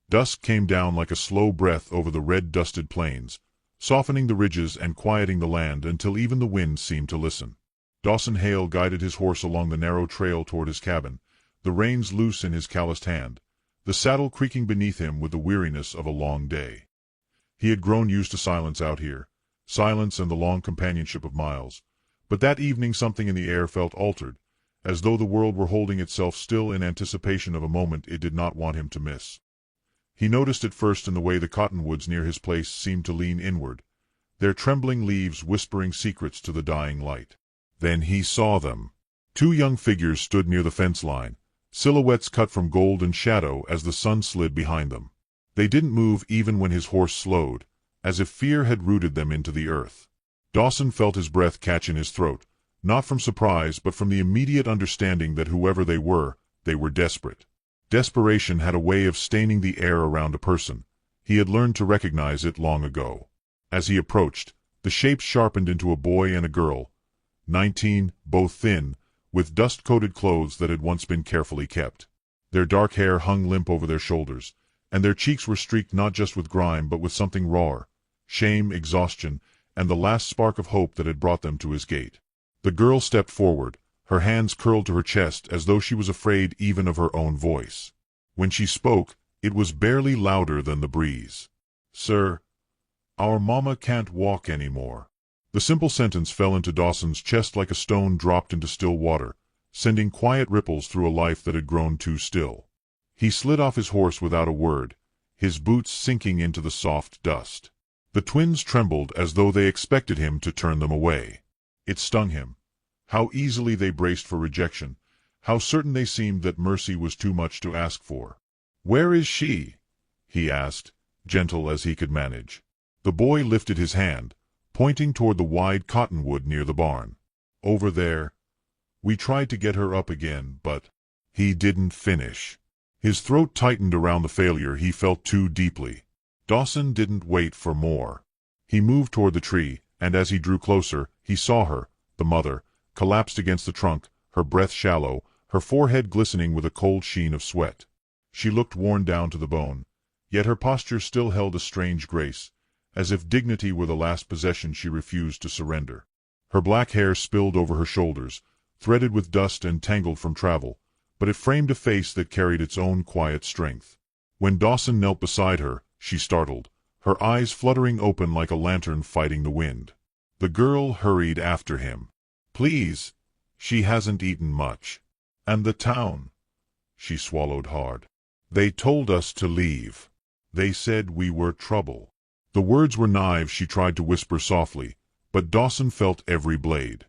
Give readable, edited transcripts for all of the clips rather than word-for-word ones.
Dusk came down like a slow breath over the red-dusted plains, softening the ridges and quieting the land until even the wind seemed to listen. Dawson Hale guided his horse along the narrow trail toward his cabin, the reins loose in his calloused hand, the saddle creaking beneath him with the weariness of a long day. He had grown used to silence out here, silence and the long companionship of miles, but that evening something in the air felt altered, as though the world were holding itself still in anticipation of a moment it did not want him to miss. He noticed it first in the way the cottonwoods near his place seemed to lean inward, their trembling leaves whispering secrets to the dying light. Then he saw them. Two young figures stood near the fence line, silhouettes cut from golden shadow as the sun slid behind them. They didn't move even when his horse slowed, as if fear had rooted them into the earth. Dawson felt his breath catch in his throat, not from surprise but from the immediate understanding that whoever they were desperate. Desperation had a way of staining the air around a person. He had learned to recognize it long ago. As he approached, the shapes sharpened into a boy and a girl, 19, both thin, with dust-coated clothes that had once been carefully kept. Their dark hair hung limp over their shoulders, and their cheeks were streaked not just with grime but with something rawer, shame, exhaustion, and the last spark of hope that had brought them to his gate. The girl stepped forward, her hands curled to her chest as though she was afraid even of her own voice. When she spoke, it was barely louder than the breeze. "Sir, our mama can't walk anymore." The simple sentence fell into Dawson's chest like a stone dropped into still water, sending quiet ripples through a life that had grown too still. He slid off his horse without a word, his boots sinking into the soft dust. The twins trembled as though they expected him to turn them away. It stung him. How easily they braced for rejection, how certain they seemed that mercy was too much to ask for. "Where is she?" he asked, gentle as he could manage. The boy lifted his hand, pointing toward the wide cottonwood near the barn. "Over there. We tried to get her up again, but—" He didn't finish. His throat tightened around the failure he felt too deeply. Dawson didn't wait for more. He moved toward the tree, and as he drew closer, he saw her, the mother, collapsed against the trunk, her breath shallow, her forehead glistening with a cold sheen of sweat. She looked worn down to the bone, yet her posture still held a strange grace, as if dignity were the last possession she refused to surrender. Her black hair spilled over her shoulders, threaded with dust and tangled from travel, but it framed a face that carried its own quiet strength. When Dawson knelt beside her, she startled, her eyes fluttering open like a lantern fighting the wind. The girl hurried after him. "Please, she hasn't eaten much. And the town." She swallowed hard. "They told us to leave. They said we were trouble." The words were knives she tried to whisper softly, but Dawson felt every blade.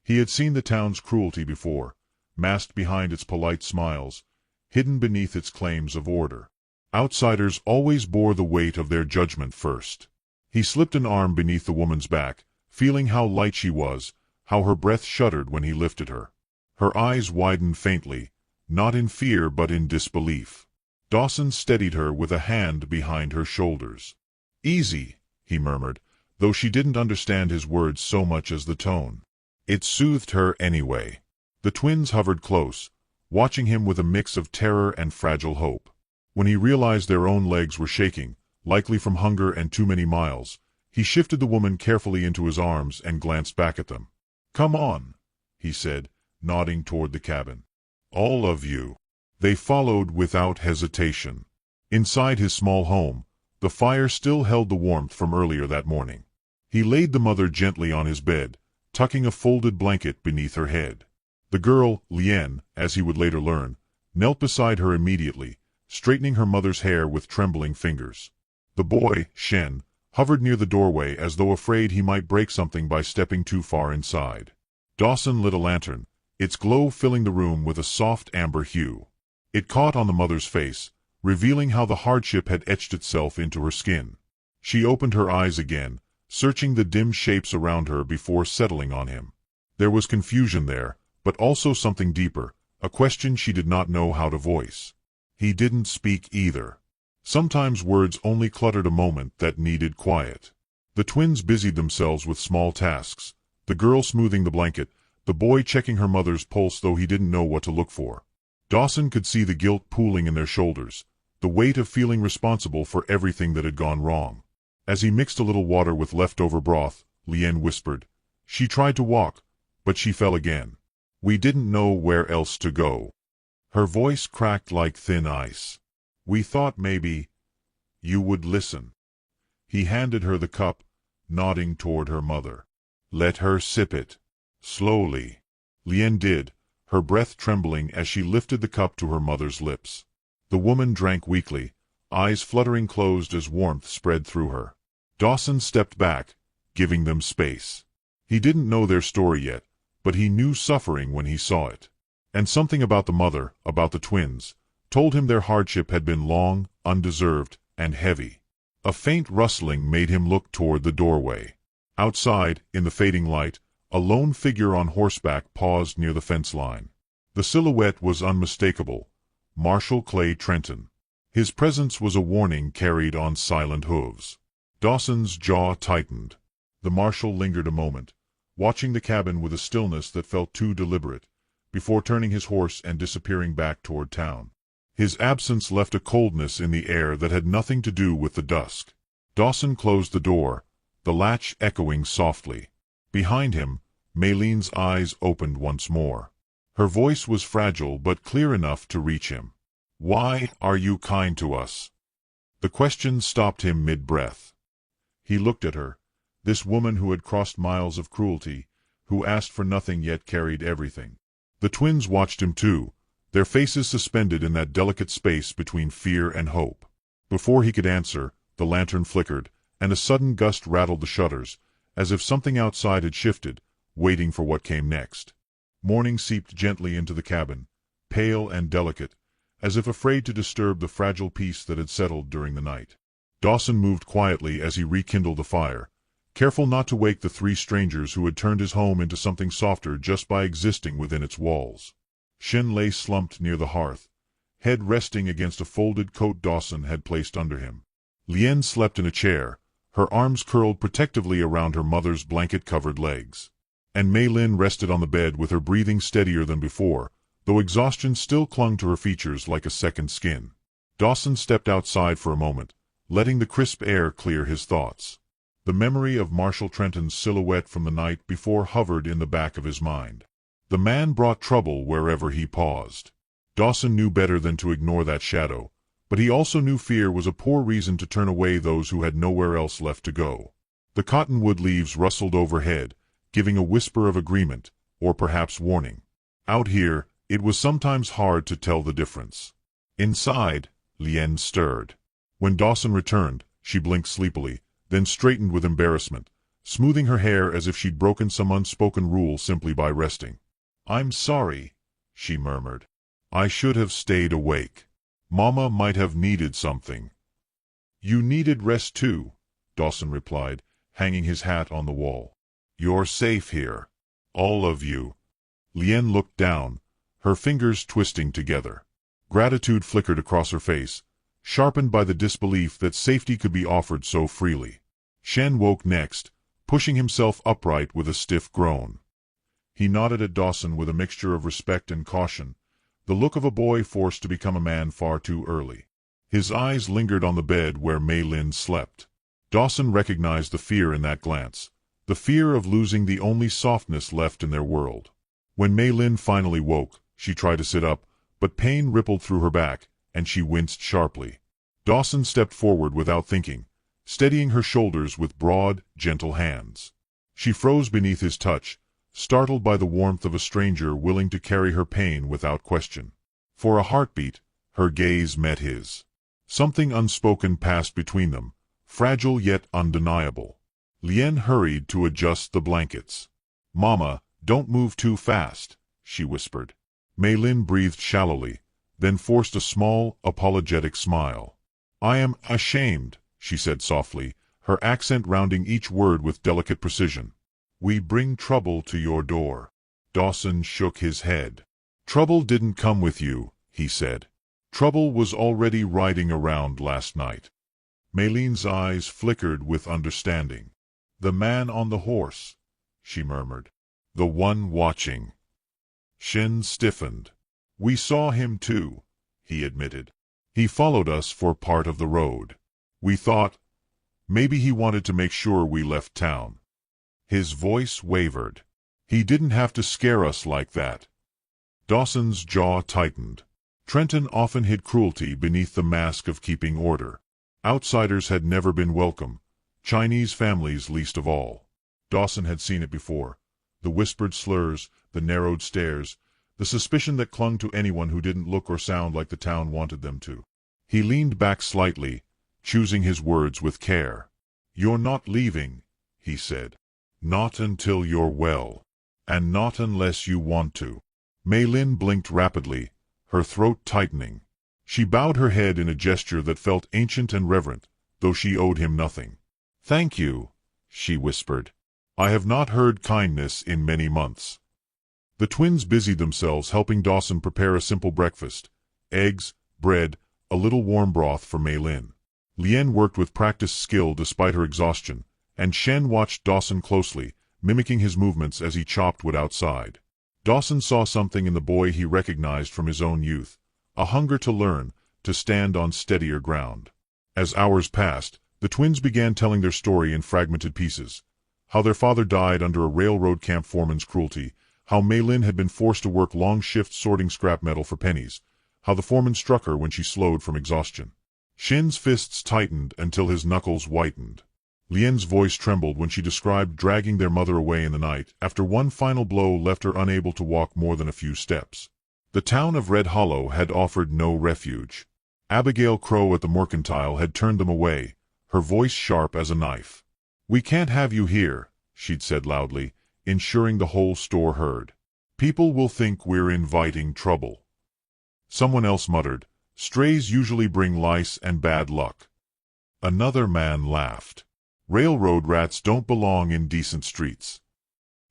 He had seen the town's cruelty before, masked behind its polite smiles, hidden beneath its claims of order. Outsiders always bore the weight of their judgment first. He slipped an arm beneath the woman's back, feeling how light she was, how her breath shuddered when he lifted her. Her eyes widened faintly, not in fear but in disbelief. Dawson steadied her with a hand behind her shoulders. "Easy," he murmured, though she didn't understand his words so much as the tone. It soothed her anyway. The twins hovered close, watching him with a mix of terror and fragile hope. When he realized their own legs were shaking, likely from hunger and too many miles, he shifted the woman carefully into his arms and glanced back at them. "Come on," he said, nodding toward the cabin. "All of you." They followed without hesitation. Inside his small home, the fire still held the warmth from earlier that morning. He laid the mother gently on his bed, tucking a folded blanket beneath her head. The girl, Lien, as he would later learn, knelt beside her immediately, straightening her mother's hair with trembling fingers. The boy, Shen, hovered near the doorway as though afraid he might break something by stepping too far inside. Dawson lit a lantern, its glow filling the room with a soft amber hue. It caught on the mother's face, revealing how the hardship had etched itself into her skin. She opened her eyes again, searching the dim shapes around her before settling on him. There was confusion there, but also something deeper, a question she did not know how to voice. He didn't speak either. Sometimes words only cluttered a moment that needed quiet. The twins busied themselves with small tasks, the girl smoothing the blanket, the boy checking her mother's pulse though he didn't know what to look for. Dawson could see the guilt pooling in their shoulders, the weight of feeling responsible for everything that had gone wrong. As he mixed a little water with leftover broth, Lien whispered, "She tried to walk, but she fell again. We didn't know where else to go." Her voice cracked like thin ice. "We thought maybe you would listen." He handed her the cup, nodding toward her mother. "Let her sip it." Slowly. Lien did, her breath trembling as she lifted the cup to her mother's lips. The woman drank weakly, eyes fluttering closed as warmth spread through her. Dawson stepped back, giving them space. He didn't know their story yet, but he knew suffering when he saw it. And something about the mother, about the twins, told him their hardship had been long, undeserved, and heavy. A faint rustling made him look toward the doorway. Outside, in the fading light, a lone figure on horseback paused near the fence line. The silhouette was unmistakable: Marshal Clay Trenton. His presence was a warning carried on silent hooves. Dawson's jaw tightened. The marshal lingered a moment, watching the cabin with a stillness that felt too deliberate, before turning his horse and disappearing back toward town. His absence left a coldness in the air that had nothing to do with the dusk. Dawson closed the door, the latch echoing softly. Behind him, Maylene's eyes opened once more. Her voice was fragile but clear enough to reach him. "Why are you kind to us?" The question stopped him mid-breath. He looked at her, this woman who had crossed miles of cruelty, who asked for nothing yet carried everything. The twins watched him too, their faces suspended in that delicate space between fear and hope. Before he could answer, the lantern flickered, and a sudden gust rattled the shutters, as if something outside had shifted, waiting for what came next. Morning seeped gently into the cabin, pale and delicate, as if afraid to disturb the fragile peace that had settled during the night. Dawson moved quietly as he rekindled the fire, careful not to wake the three strangers who had turned his home into something softer just by existing within its walls. Shin lay slumped near the hearth, head resting against a folded coat Dawson had placed under him. Lien slept in a chair, her arms curled protectively around her mother's blanket-covered legs. And Maylin rested on the bed with her breathing steadier than before, though exhaustion still clung to her features like a second skin. Dawson stepped outside for a moment, letting the crisp air clear his thoughts. The memory of Marshal Trenton's silhouette from the night before hovered in the back of his mind. The man brought trouble wherever he paused. Dawson knew better than to ignore that shadow, but he also knew fear was a poor reason to turn away those who had nowhere else left to go. The cottonwood leaves rustled overhead, giving a whisper of agreement, or perhaps warning. Out here, it was sometimes hard to tell the difference. Inside, Lien stirred. When Dawson returned, she blinked sleepily, then straightened with embarrassment, smoothing her hair as if she'd broken some unspoken rule simply by resting. "I'm sorry," she murmured. "I should have stayed awake. Mama might have needed something." "You needed rest too," Dawson replied, hanging his hat on the wall. "You're safe here. All of you." Lien looked down, her fingers twisting together. Gratitude flickered across her face, sharpened by the disbelief that safety could be offered so freely. Shen woke next, pushing himself upright with a stiff groan. He nodded at Dawson with a mixture of respect and caution, the look of a boy forced to become a man far too early. His eyes lingered on the bed where Maylin slept. Dawson recognized the fear in that glance, the fear of losing the only softness left in their world. When Maylin finally woke, she tried to sit up, but pain rippled through her back, and she winced sharply. Dawson stepped forward without thinking, steadying her shoulders with broad, gentle hands. She froze beneath his touch, startled by the warmth of a stranger willing to carry her pain without question. For a heartbeat, her gaze met his. Something unspoken passed between them, fragile yet undeniable. Lien hurried to adjust the blankets. "Mama, don't move too fast," she whispered. Maylin breathed shallowly, then forced a small, apologetic smile. "I am ashamed," she said softly, her accent rounding each word with delicate precision. "We bring trouble to your door." Dawson shook his head. "Trouble didn't come with you," he said. "Trouble was already riding around last night." Maylin's eyes flickered with understanding. "The man on the horse," she murmured. "The one watching." Shin stiffened. "We saw him too," he admitted. He followed us for part of the road. We thought, maybe he wanted to make sure we left town. His voice wavered. He didn't have to scare us like that. Dawson's jaw tightened. Trenton often hid cruelty beneath the mask of keeping order. Outsiders had never been welcome, Chinese families least of all. Dawson had seen it before. The whispered slurs, the narrowed stares, the suspicion that clung to anyone who didn't look or sound like the town wanted them to. He leaned back slightly, choosing his words with care. "You're not leaving," he said. "Not until you're well. And not unless you want to." Mei Lin blinked rapidly, her throat tightening. She bowed her head in a gesture that felt ancient and reverent, though she owed him nothing. "Thank you," she whispered. "I have not heard kindness in many months." The twins busied themselves helping Dawson prepare a simple breakfast: eggs, bread, a little warm broth for Mei Lin. Lien worked with practiced skill despite her exhaustion, and Shen watched Dawson closely, mimicking his movements as he chopped wood outside. Dawson saw something in the boy he recognized from his own youth, a hunger to learn, to stand on steadier ground. As hours passed, the twins began telling their story in fragmented pieces. How their father died under a railroad camp foreman's cruelty, how Mei Lin had been forced to work long shifts sorting scrap metal for pennies, how the foreman struck her when she slowed from exhaustion. Shen's fists tightened until his knuckles whitened. Lien's voice trembled when she described dragging their mother away in the night after one final blow left her unable to walk more than a few steps. The town of Red Hollow had offered no refuge. Abigail Crow at the Mercantile had turned them away, her voice sharp as a knife. "We can't have you here," she'd said loudly, ensuring the whole store heard. "People will think we're inviting trouble." Someone else muttered, "Strays usually bring lice and bad luck." Another man laughed. "Railroad rats don't belong in decent streets."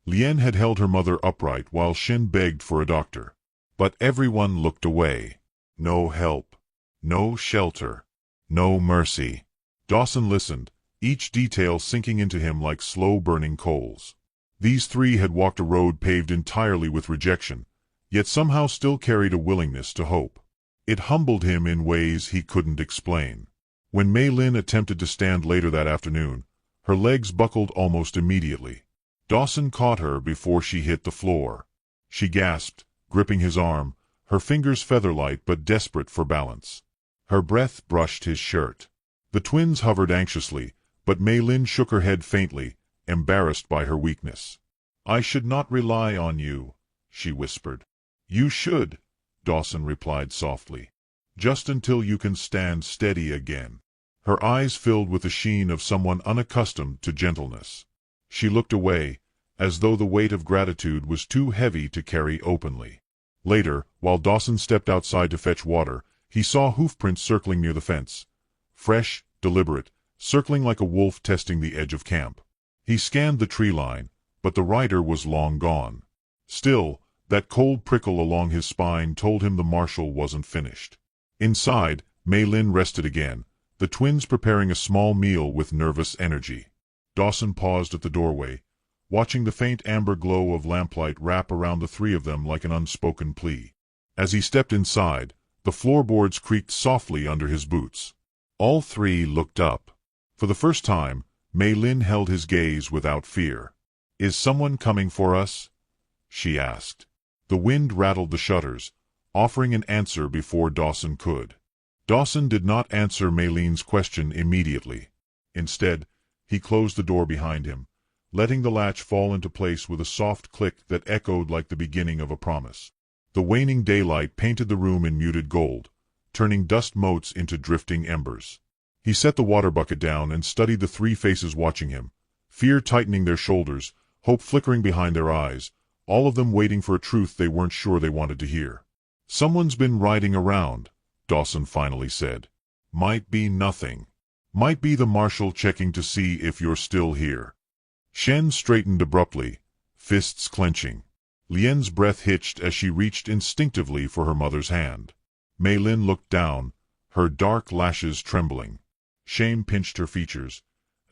Lien had held her mother upright while Shen begged for a doctor. But everyone looked away. No help. No shelter. No mercy. Dawson listened, each detail sinking into him like slow-burning coals. These three had walked a road paved entirely with rejection, yet somehow still carried a willingness to hope. It humbled him in ways he couldn't explain. When Mei Lin attempted to stand later that afternoon, her legs buckled almost immediately. Dawson caught her before she hit the floor. She gasped, gripping his arm, her fingers feather-light but desperate for balance. Her breath brushed his shirt. The twins hovered anxiously, but Mei Lin shook her head faintly, embarrassed by her weakness. "I should not rely on you," she whispered. "You should," Dawson replied softly. "Just until you can stand steady again." Her eyes filled with the sheen of someone unaccustomed to gentleness. She looked away, as though the weight of gratitude was too heavy to carry openly. Later, while Dawson stepped outside to fetch water, he saw hoofprints circling near the fence. Fresh, deliberate, circling like a wolf testing the edge of camp. He scanned the tree line, but the rider was long gone. Still, that cold prickle along his spine told him the marshal wasn't finished. Inside, Mei Lin rested again, the twins preparing a small meal with nervous energy. Dawson paused at the doorway, watching the faint amber glow of lamplight wrap around the three of them like an unspoken plea. As he stepped inside, the floorboards creaked softly under his boots. All three looked up. For the first time, Mei Lin held his gaze without fear. "Is someone coming for us?" she asked. The wind rattled the shutters, offering an answer before Dawson could. Dawson did not answer Mei Lin's question immediately. Instead, he closed the door behind him, letting the latch fall into place with a soft click that echoed like the beginning of a promise. The waning daylight painted the room in muted gold, turning dust motes into drifting embers. He set the water bucket down and studied the three faces watching him, fear tightening their shoulders, hope flickering behind their eyes, all of them waiting for a truth they weren't sure they wanted to hear. "Someone's been riding around," Dawson finally said. "Might be nothing. Might be the marshal checking to see if you're still here." Shen straightened abruptly, fists clenching. Lien's breath hitched as she reached instinctively for her mother's hand. Mei Lin looked down, her dark lashes trembling. Shame pinched her features,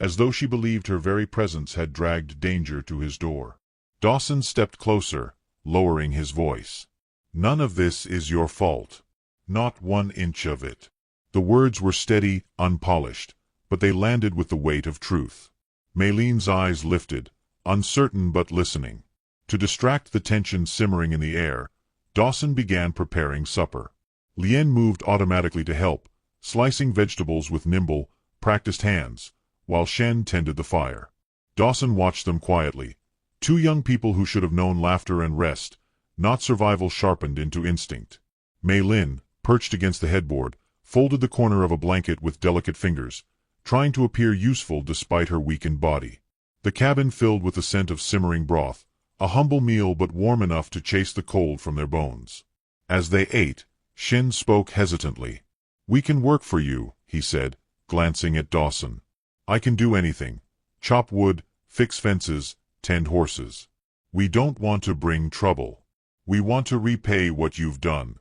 as though she believed her very presence had dragged danger to his door. Dawson stepped closer, lowering his voice. "None of this is your fault. Not 1 inch of it. The words were steady, unpolished, but they landed with the weight of truth. Mayleen's eyes lifted, uncertain but listening. To distract the tension simmering in the air, Dawson began preparing supper. Lien moved automatically to help, slicing vegetables with nimble, practiced hands, while Shen tended the fire. Dawson watched them quietly. Two young people who should have known laughter and rest, not survival sharpened into instinct. Maylin, perched against the headboard, folded the corner of a blanket with delicate fingers, trying to appear useful despite her weakened body. The cabin filled with the scent of simmering broth, a humble meal but warm enough to chase the cold from their bones. As they ate, Shen spoke hesitantly. "We can work for you," he said, glancing at Dawson. "I can do anything. Chop wood, fix fences, tend horses. We don't want to bring trouble. We want to repay what you've done."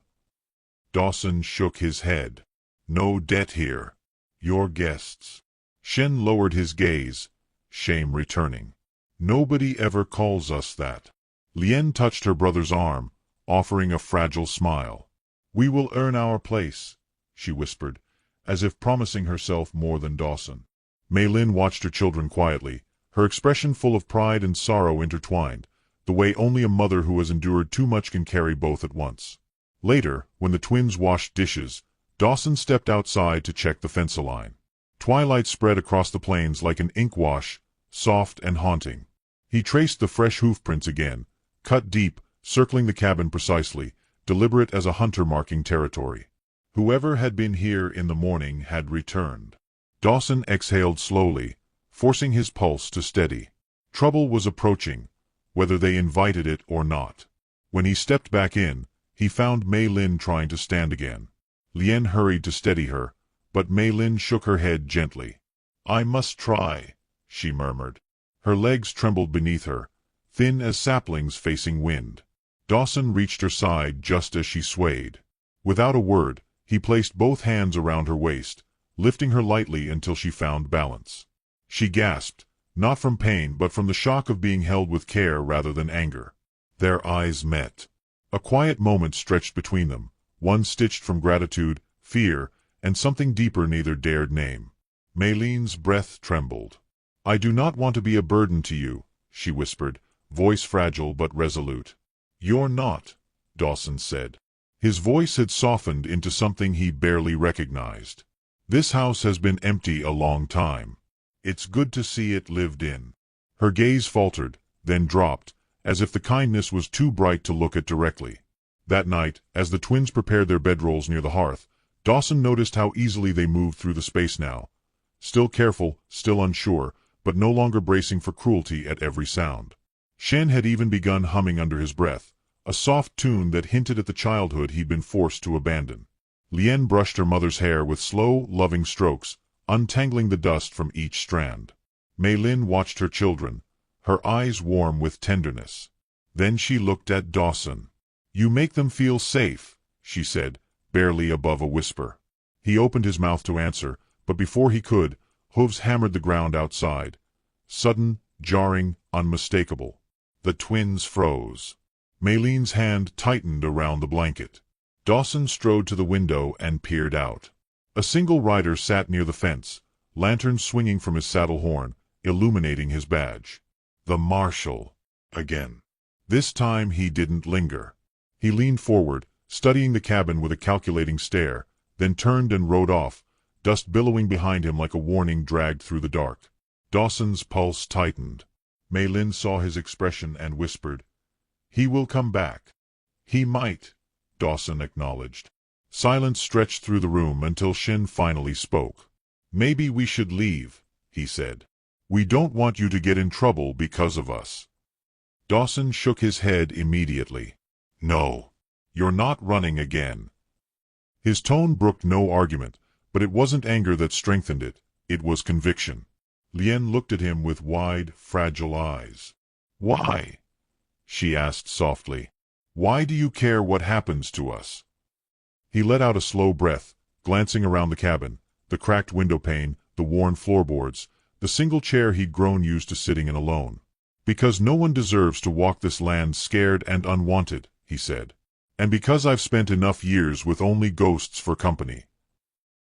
Dawson shook his head. "No debt here. You're guests." Shen lowered his gaze, shame returning. "Nobody ever calls us that." Lien touched her brother's arm, offering a fragile smile. "We will earn our place," she whispered, as if promising herself more than Dawson. Maylin watched her children quietly, her expression full of pride and sorrow intertwined, the way only a mother who has endured too much can carry both at once. Later, when the twins washed dishes, Dawson stepped outside to check the fence line. Twilight spread across the plains like an ink wash, soft and haunting. He traced the fresh hoofprints again, cut deep, circling the cabin precisely, deliberate as a hunter marking territory. Whoever had been here in the morning had returned. Dawson exhaled slowly, forcing his pulse to steady. Trouble was approaching, whether they invited it or not. When he stepped back in, he found Maylin trying to stand again. Lien hurried to steady her, but Maylin shook her head gently. "I must try," she murmured. Her legs trembled beneath her, thin as saplings facing wind. Dawson reached her side just as she swayed. Without a word, he placed both hands around her waist, lifting her lightly until she found balance. She gasped, not from pain but from the shock of being held with care rather than anger. Their eyes met. A quiet moment stretched between them, one stitched from gratitude, fear, and something deeper neither dared name. Maylene's breath trembled. "I do not want to be a burden to you," she whispered, voice fragile but resolute. "You're not," Dawson said. His voice had softened into something he barely recognized. "This house has been empty a long time. It's good to see it lived in." Her gaze faltered, then dropped, as if the kindness was too bright to look at directly. That night, as the twins prepared their bedrolls near the hearth, Dawson noticed how easily they moved through the space now. Still careful, still unsure, but no longer bracing for cruelty at every sound. Shen had even begun humming under his breath, a soft tune that hinted at the childhood he'd been forced to abandon. Lien brushed her mother's hair with slow, loving strokes, untangling the dust from each strand. Maylin watched her children, her eyes warm with tenderness. Then she looked at Dawson. "You make them feel safe," she said, barely above a whisper. He opened his mouth to answer, but before he could, hooves hammered the ground outside. Sudden, jarring, unmistakable. The twins froze. Maylene's hand tightened around the blanket. Dawson strode to the window and peered out. A single rider sat near the fence, lantern swinging from his saddle horn, illuminating his badge. The marshal. Again. This time he didn't linger. He leaned forward, studying the cabin with a calculating stare, then turned and rode off, dust billowing behind him like a warning dragged through the dark. Dawson's pulse tightened. Maylin saw his expression and whispered, "He will come back." "He might," Dawson acknowledged. Silence stretched through the room until Shen finally spoke. "Maybe we should leave," he said. "We don't want you to get in trouble because of us." Dawson shook his head immediately. "No. You're not running again." His tone brooked no argument, but it wasn't anger that strengthened it, it was conviction. Lien looked at him with wide, fragile eyes. "Why?" she asked softly. "Why do you care what happens to us?" He let out a slow breath, glancing around the cabin, the cracked window pane, the worn floorboards, the single chair he'd grown used to sitting in alone. "Because no one deserves to walk this land scared and unwanted," he said. "And because I've spent enough years with only ghosts for company."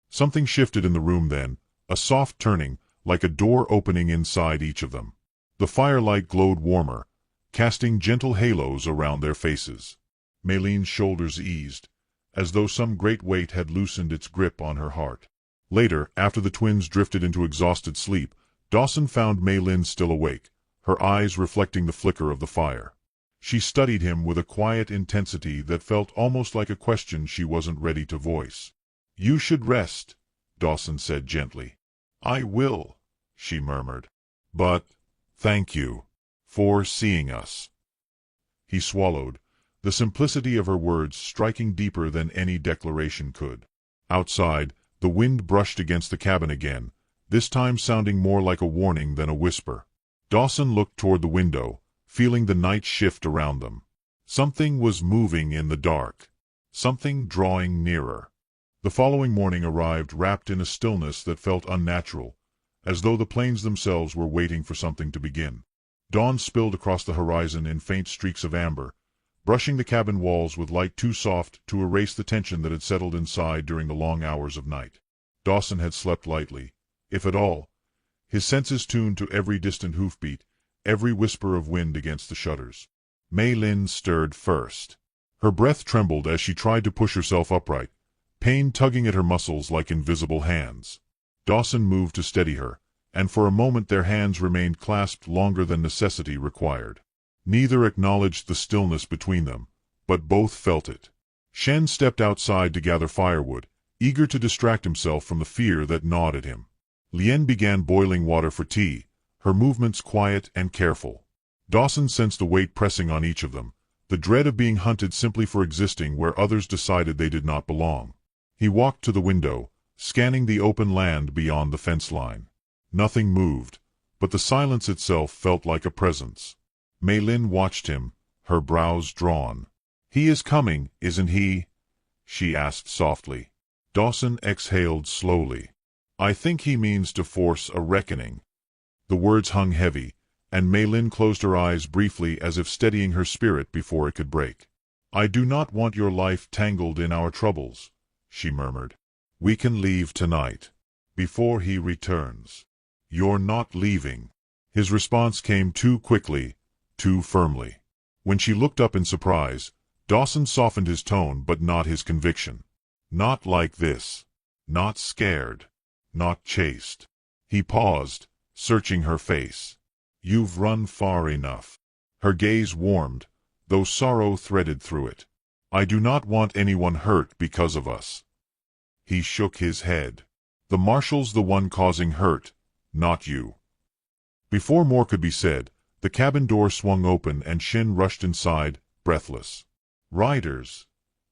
Something shifted in the room then, a soft turning, like a door opening inside each of them. The firelight glowed warmer, casting gentle halos around their faces. Maylene's shoulders eased, as though some great weight had loosened its grip on her heart. Later, after the twins drifted into exhausted sleep, Dawson found Maylene still awake, her eyes reflecting the flicker of the fire. She studied him with a quiet intensity that felt almost like a question she wasn't ready to voice. "You should rest," Dawson said gently. "I will," she murmured. "But, thank you for seeing us." He swallowed, the simplicity of her words striking deeper than any declaration could. Outside, the wind brushed against the cabin again, this time sounding more like a warning than a whisper. Dawson looked toward the window, feeling the night shift around them. Something was moving in the dark. Something drawing nearer. The following morning arrived wrapped in a stillness that felt unnatural, as though the plains themselves were waiting for something to begin. Dawn spilled across the horizon in faint streaks of amber, brushing the cabin walls with light too soft to erase the tension that had settled inside during the long hours of night. Dawson had slept lightly, if at all, his senses tuned to every distant hoofbeat, every whisper of wind against the shutters. Maylene stirred first. Her breath trembled as she tried to push herself upright, pain tugging at her muscles like invisible hands. Dawson moved to steady her, and for a moment their hands remained clasped longer than necessity required. Neither acknowledged the stillness between them, but both felt it. Shen stepped outside to gather firewood, eager to distract himself from the fear that gnawed at him. Lien began boiling water for tea, her movements quiet and careful. Dawson sensed a weight pressing on each of them, the dread of being hunted simply for existing where others decided they did not belong. He walked to the window, scanning the open land beyond the fence line. Nothing moved, but the silence itself felt like a presence. Maylene watched him, her brows drawn. "He is coming, isn't he?" she asked softly. Dawson exhaled slowly. "I think he means to force a reckoning." The words hung heavy, and Maylene closed her eyes briefly as if steadying her spirit before it could break. "I do not want your life tangled in our troubles," she murmured. "We can leave tonight, before he returns." "You're not leaving." His response came too quickly, too firmly. When she looked up in surprise, Dawson softened his tone but not his conviction. "Not like this. Not scared. Not chased." He paused, searching her face. "You've run far enough." Her gaze warmed, though sorrow threaded through it. "I do not want anyone hurt because of us." He shook his head. "The marshal's the one causing hurt, not you." Before more could be said, the cabin door swung open and Shin rushed inside, breathless. "Riders,"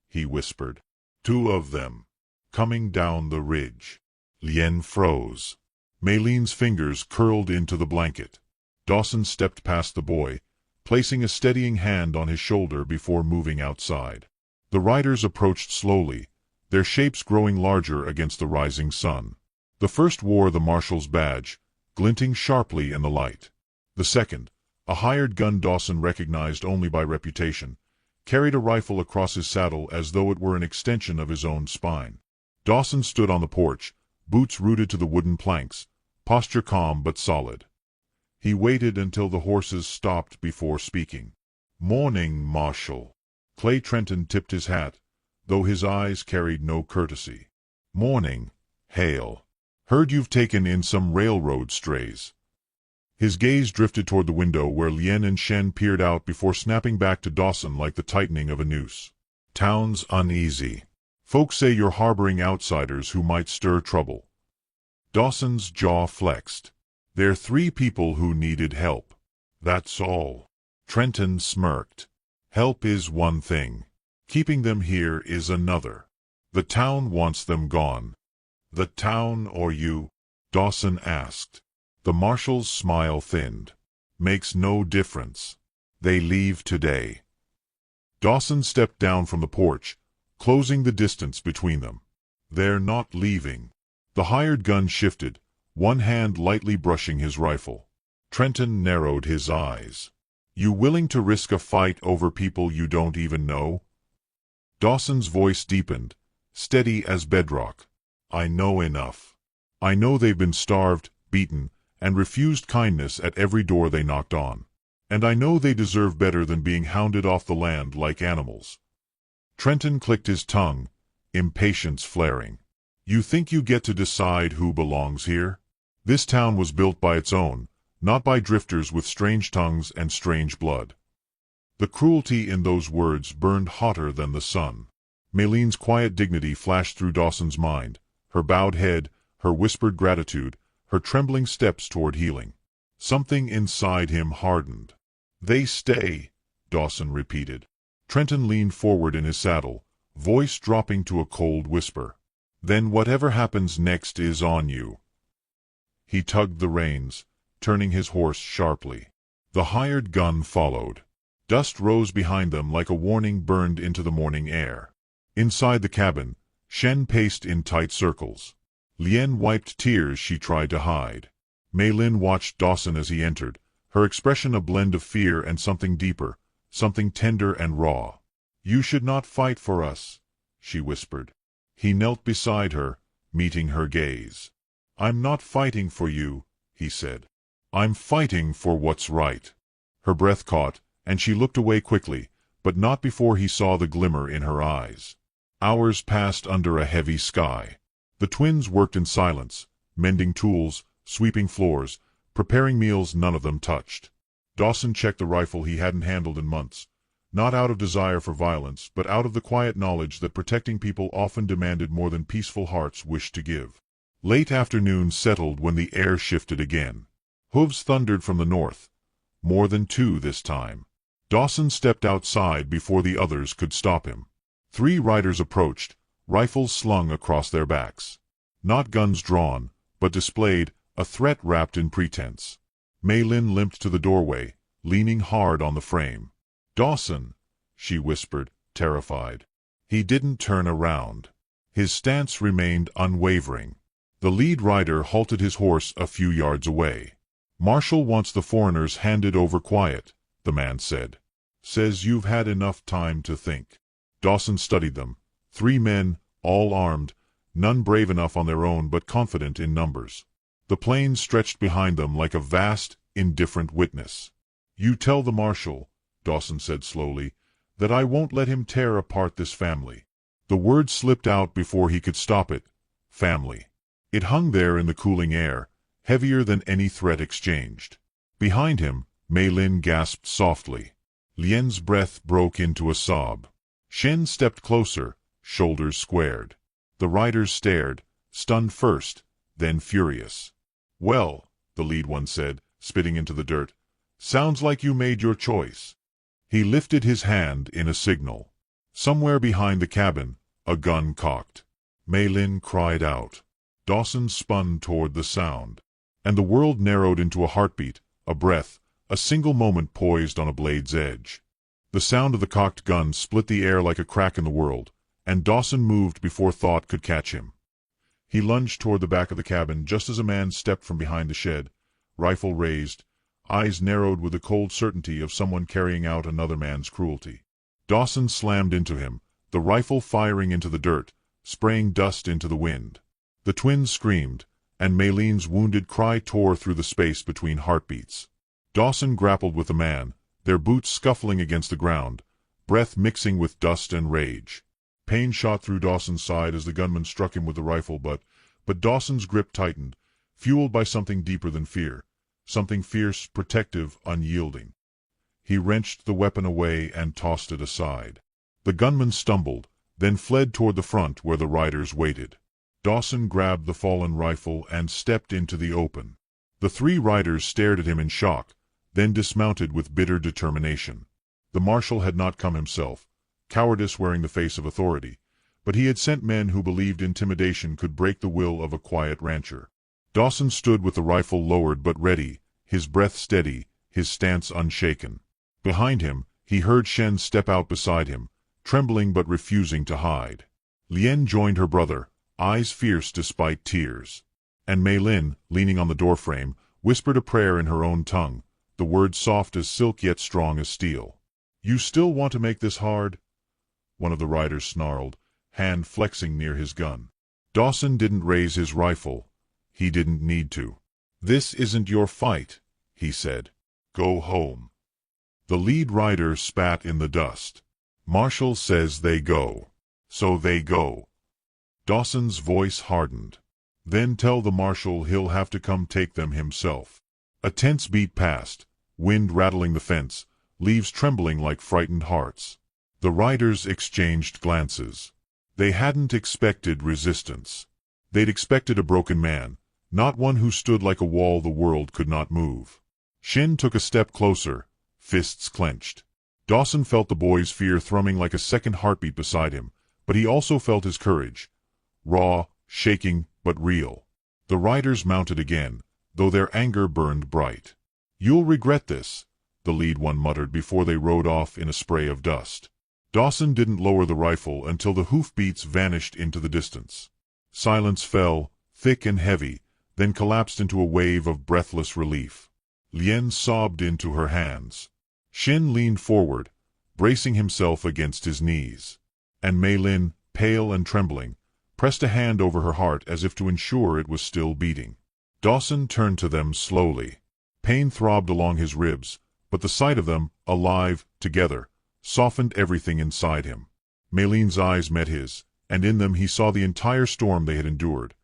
he whispered. "2 of them. Coming down the ridge." Lien froze. Maylene's fingers curled into the blanket. Dawson stepped past the boy, placing a steadying hand on his shoulder before moving outside. The riders approached slowly, their shapes growing larger against the rising sun. The first wore the marshal's badge, glinting sharply in the light. The second, a hired gun Dawson recognized only by reputation, carried a rifle across his saddle as though it were an extension of his own spine. Dawson stood on the porch, boots rooted to the wooden planks, posture calm but solid. He waited until the horses stopped before speaking. "Morning, Marshal." Clay Trenton tipped his hat, though his eyes carried no courtesy. "Morning, Hale. Heard you've taken in some railroad strays." His gaze drifted toward the window where Lien and Shen peered out before snapping back to Dawson like the tightening of a noose. "Town's uneasy. Folks say you're harboring outsiders who might stir trouble." Dawson's jaw flexed. "They're 3 people who needed help. That's all." Trenton smirked. "Help is one thing. Keeping them here is another. The town wants them gone." "The town or you?" Dawson asked. The marshal's smile thinned. "Makes no difference. They leave today." Dawson stepped down from the porch, closing the distance between them. "They're not leaving." The hired gun shifted, one hand lightly brushing his rifle. Trenton narrowed his eyes. "You willing to risk a fight over people you don't even know?" Dawson's voice deepened, steady as bedrock. I know enough. I know they've been starved, beaten, and refused kindness at every door they knocked on. And I know they deserve better than being hounded off the land like animals. Trenton clicked his tongue, impatience flaring. You think you get to decide who belongs here? This town was built by its own, not by drifters with strange tongues and strange blood. The cruelty in those words burned hotter than the sun. Maylene's quiet dignity flashed through Dawson's mind, her bowed head, her whispered gratitude, her trembling steps toward healing. Something inside him hardened. They stay, Dawson repeated. Trenton leaned forward in his saddle, voice dropping to a cold whisper. Then whatever happens next is on you. He tugged the reins, turning his horse sharply. The hired gun followed. Dust rose behind them like a warning burned into the morning air. Inside the cabin, Shen paced in tight circles. Lien wiped tears she tried to hide. Meilin watched Dawson as he entered, her expression a blend of fear and something deeper, something tender and raw. You should not fight for us, she whispered. He knelt beside her, meeting her gaze. I'm not fighting for you, he said. I'm fighting for what's right. Her breath caught, and she looked away quickly, but not before he saw the glimmer in her eyes. Hours passed under a heavy sky. The twins worked in silence, mending tools, sweeping floors, preparing meals none of them touched. Dawson checked the rifle he hadn't handled in months, not out of desire for violence, but out of the quiet knowledge that protecting people often demanded more than peaceful hearts wished to give. Late afternoon settled when the air shifted again. Hooves thundered from the north, more than two this time. Dawson stepped outside before the others could stop him. 3 riders approached, rifles slung across their backs. Not guns drawn, but displayed, a threat wrapped in pretense. Meilin limped to the doorway, leaning hard on the frame. Dawson, she whispered, terrified. He didn't turn around. His stance remained unwavering. The lead rider halted his horse a few yards away. Marshal wants the foreigners handed over quiet, the man said. Says you've had enough time to think. Dawson studied them. 3 men, all armed, none brave enough on their own but confident in numbers. The plains stretched behind them like a vast, indifferent witness. You tell the marshal, Dawson said slowly, that I won't let him tear apart this family. The word slipped out before he could stop it. Family. It hung there in the cooling air, heavier than any threat exchanged. Behind him, Meilin gasped softly. Lien's breath broke into a sob. Shen stepped closer, shoulders squared. The riders stared, stunned first, then furious. Well, the lead one said, spitting into the dirt, sounds like you made your choice. He lifted his hand in a signal. Somewhere behind the cabin, a gun cocked. Meilin cried out. Dawson spun toward the sound. And the world narrowed into a heartbeat, a breath, a single moment poised on a blade's edge. The sound of the cocked gun split the air like a crack in the world, and Dawson moved before thought could catch him. He lunged toward the back of the cabin just as a man stepped from behind the shed, rifle raised, eyes narrowed with the cold certainty of someone carrying out another man's cruelty. Dawson slammed into him, the rifle firing into the dirt, spraying dust into the wind. The twins screamed, and Meilin's wounded cry tore through the space between heartbeats. Dawson grappled with the man, their boots scuffling against the ground, breath mixing with dust and rage. Pain shot through Dawson's side as the gunman struck him with the rifle, but Dawson's grip tightened, fueled by something deeper than fear, something fierce, protective, unyielding. He wrenched the weapon away and tossed it aside. The gunman stumbled, then fled toward the front where the riders waited. Dawson grabbed the fallen rifle and stepped into the open. The 3 riders stared at him in shock, then dismounted with bitter determination. The marshal had not come himself, cowardice wearing the face of authority, but he had sent men who believed intimidation could break the will of a quiet rancher. Dawson stood with the rifle lowered but ready, his breath steady, his stance unshaken. Behind him, he heard Shen step out beside him, trembling but refusing to hide. Lien joined her brother, eyes fierce despite tears. And Meilin, leaning on the doorframe, whispered a prayer in her own tongue, the words soft as silk yet strong as steel. You still want to make this hard? One of the riders snarled, hand flexing near his gun. Dawson didn't raise his rifle. He didn't need to. "This isn't your fight," he said. "Go home." The lead rider spat in the dust. "Marshall says they go. So they go." Dawson's voice hardened. "Then tell the marshal he'll have to come take them himself." A tense beat passed, wind rattling the fence, leaves trembling like frightened hearts. The riders exchanged glances. They hadn't expected resistance. They'd expected a broken man, not one who stood like a wall the world could not move. Shin took a step closer, fists clenched. Dawson felt the boy's fear thrumming like a second heartbeat beside him, but he also felt his courage. Raw, shaking, but real. The riders mounted again, though their anger burned bright. "You'll regret this," the lead one muttered before they rode off in a spray of dust. Dawson didn't lower the rifle until the hoofbeats vanished into the distance. Silence fell, thick and heavy, then collapsed into a wave of breathless relief. Lien sobbed into her hands. Shin leaned forward, bracing himself against his knees. And Mei Lin, pale and trembling, pressed a hand over her heart as if to ensure it was still beating. Dawson turned to them slowly. Pain throbbed along his ribs, but the sight of them, alive, together, softened everything inside him. Mei Lin's eyes met his, and in them he saw the entire storm they had endured.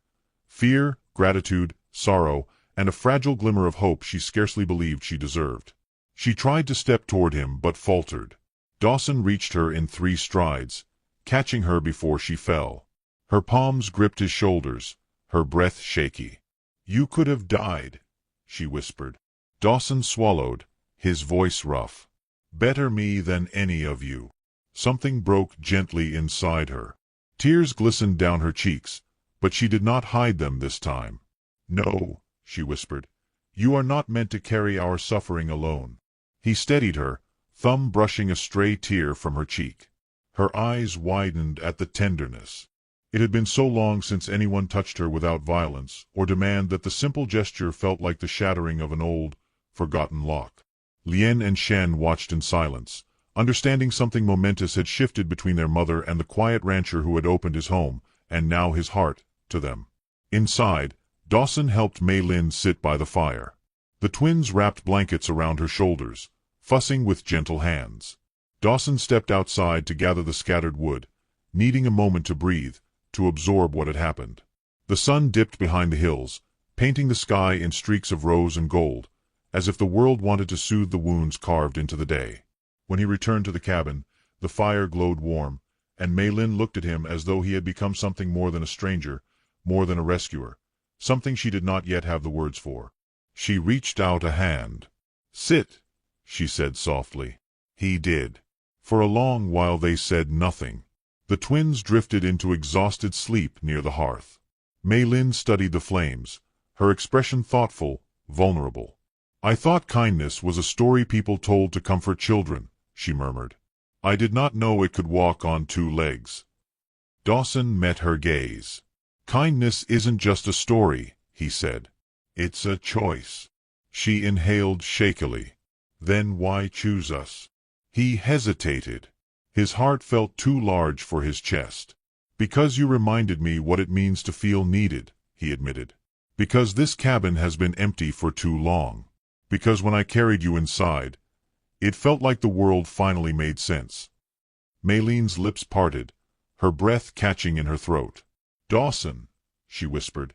Fear, gratitude, sorrow, and a fragile glimmer of hope she scarcely believed she deserved. She tried to step toward him but faltered. Dawson reached her in 3 strides, catching her before she fell. Her palms gripped his shoulders, her breath shaky. "You could have died," she whispered. Dawson swallowed, his voice rough. "Better me than any of you." Something broke gently inside her. Tears glistened down her cheeks, but she did not hide them this time. "No," she whispered. "You are not meant to carry our suffering alone." He steadied her, thumb brushing a stray tear from her cheek. Her eyes widened at the tenderness. It had been so long since anyone touched her without violence or demand that the simple gesture felt like the shattering of an old, forgotten lock. Lien and Shen watched in silence, understanding something momentous had shifted between their mother and the quiet rancher who had opened his home, and now his heart, to them. Inside, Dawson helped Mei Lin sit by the fire. The twins wrapped blankets around her shoulders, fussing with gentle hands. Dawson stepped outside to gather the scattered wood, needing a moment to breathe, to absorb what had happened. The sun dipped behind the hills, painting the sky in streaks of rose and gold, as if the world wanted to soothe the wounds carved into the day. When he returned to the cabin, the fire glowed warm, and Mei Lin looked at him as though he had become something more than a stranger, more than a rescuer, something she did not yet have the words for. She reached out a hand. "Sit," she said softly. He did. For a long while they said nothing. The twins drifted into exhausted sleep near the hearth. Mei Lin studied the flames, her expression thoughtful, vulnerable. "I thought kindness was a story people told to comfort children," she murmured. "I did not know it could walk on 2 legs." Dawson met her gaze. "Kindness isn't just a story," he said. "It's a choice." She inhaled shakily. "Then why choose us?" He hesitated. His heart felt too large for his chest. "Because you reminded me what it means to feel needed," he admitted. "Because this cabin has been empty for too long. Because when I carried you inside, it felt like the world finally made sense." Mei Lin's lips parted, her breath catching in her throat. "Dawson," she whispered,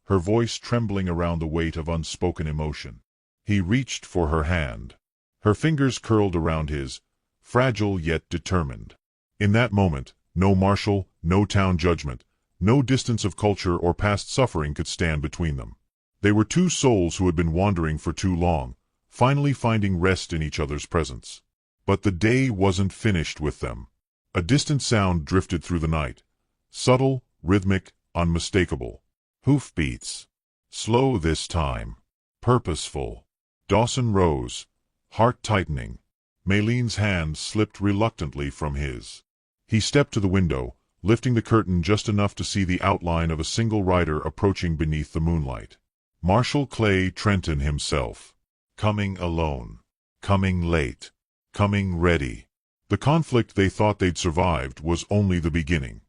her voice trembling around the weight of unspoken emotion. He reached for her hand. Her fingers curled around his, fragile yet determined. In that moment, no marshal, no town judgment, no distance of culture or past suffering could stand between them. They were 2 souls who had been wandering for too long, finally finding rest in each other's presence. But the day wasn't finished with them. A distant sound drifted through the night. Subtle, rhythmic, unmistakable. Hoofbeats. Slow this time. Purposeful. Dawson rose, heart tightening. Mei Lin's hand slipped reluctantly from his. He stepped to the window, lifting the curtain just enough to see the outline of a single rider approaching beneath the moonlight. Marshal Clay Trenton himself. Coming alone. Coming late. Coming ready. The conflict they thought they'd survived was only the beginning.